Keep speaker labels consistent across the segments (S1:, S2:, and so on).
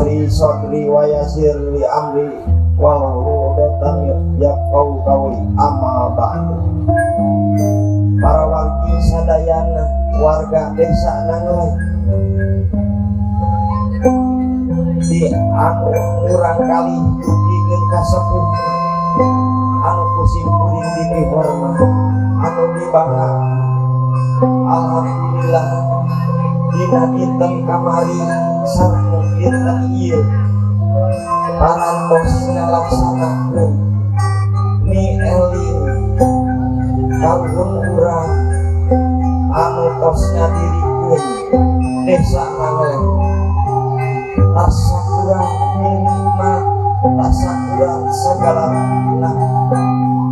S1: li sodri wa yasir li amri walau datang ya kauli amma ba'du. Para wargi sadayana warga desa Nangleng di anu murang kali dikeun kasepuh anu kusimpuling di hormat anu dibangga. Alhamdulillah dina dinten kamari sareng dinten ieu parantos ngalaksanakeun mi elin kanggo urang anu tos ngadirikeun desa Nangleng. Rasa kurang nikmat, rasa kurang segala nah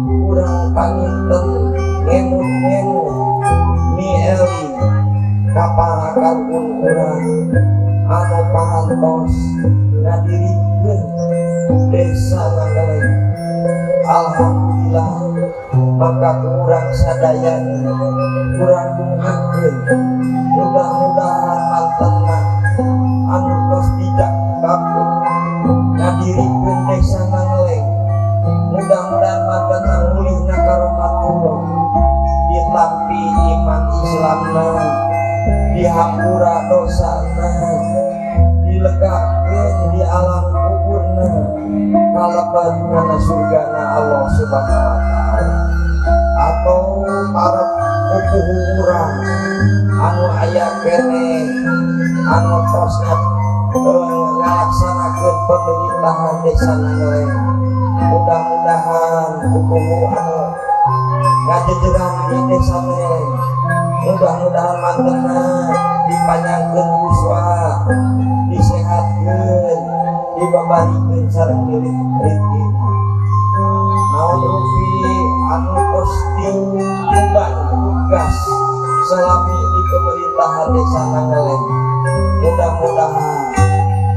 S1: kurang panginten ngemut-ngemut mi elin kaparakan urang anu parantos ngadirikeun desa Nangleng. Alhamdulillah maka kurang sadayana kurang bungakeun mudah-mudahan mantenna anu tos tidak kapung ngadirikeun desa Nangleng mudah-mudahan mantenna mulihna karomatullah ditampi iman Islamna dihampura dosana dilegakeun di alam kuburna kalebat kana surgana Allah Subhanahu wa taala. Atau para pupuh urang anu aya kene anu tos ngalaksanakeun pemerintahan desa Nangleng mudah-mudahan pupuh anu ngajejeran di desa Nangleng mudah-mudahan mantenna dipanjangkeun uswah disehatkeun dibabarikeun sareng rezeki naon rupi anu tos diemban tugas selami di pemerintahan desa Nangleng mudah-mudahan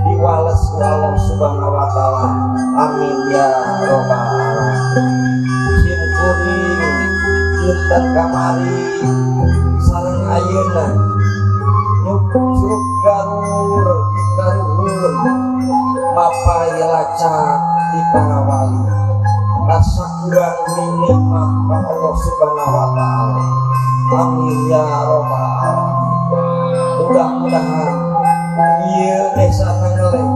S1: diwales ku Allah Subhanahu wa taala. Amin ya rabbal alamin. Simkuring dinten kamari sareng ayeuna nyukruk garur dikaruhun mapai lacak di para wali rasa kurang nikmat ka Allah Subhanahu wa taala. Amin ya rabbal alamin. Mudah-mudahan ieu desa Nangleng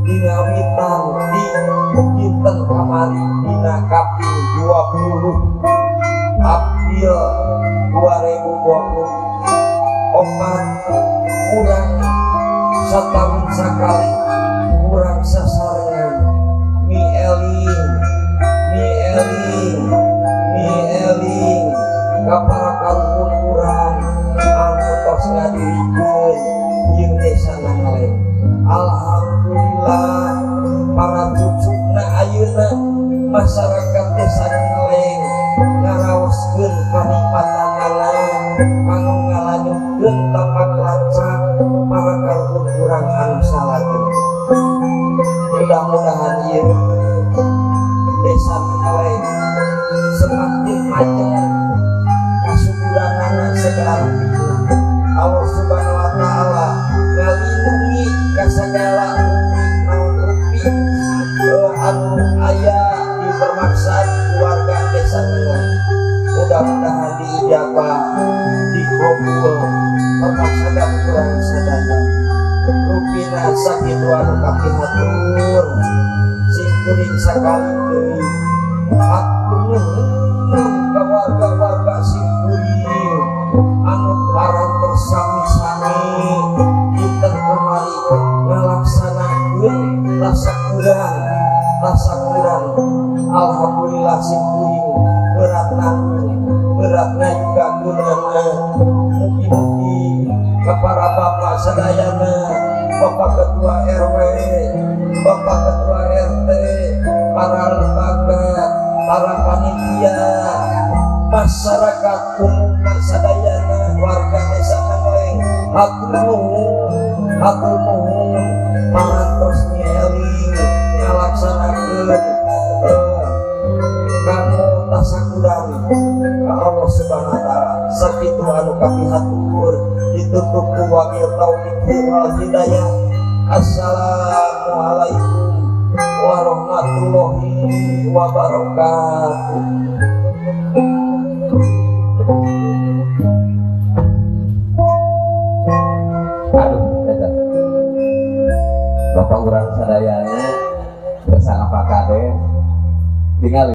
S1: dingawitan di dinten kamari dina kaping 20 April 2024 kurang satahun sakali kurang sasarengan mi eling kaparakan urang anu tos ngadirikeun ieu desa Nangleng. Alhamdulillah para cucukna ayeuna masyarakat desa Nangleng ngaraoskeun kanikmatanna kanggo ngalanyutkeun tapak lacak para karun urang anu salajeun. Mudah-mudahan ieu desa Nangleng semakin maju kasuburanana segala rupiah. Allah Subhanahu wa taala ngalindungi ka sagala rupi anu aya di permaksaan keluarga desa Nangleng. Mudah-mudahan diijabah dikabul permaksaan kurang sadaya rupina sakitu anu kapihatur sing kuring sakali deui hatur ka warga-warga sing kuring anu parantos sami-sami dinten kamari ngalaksanakeun rasa kurang alhamdulillah sing kuring beratna juga gunana mugi-mugi ka para bapak sadayana bapak ketua RW bapak ketua RT para lembaga para panitia masyarakat umum sadayana warga desa Nangleng hatur nuhun parantos eling ngalaksanakeun kanggo tasakuran ka Allah Subhanahu wa taala sakitu anu kapihatur ditutup ku wabil taufiq wal hidayah. Assalamualaikum wabarakatuh.
S2: Aduh, eta. Bapak urang sadayana bersama Pak Kade tinggal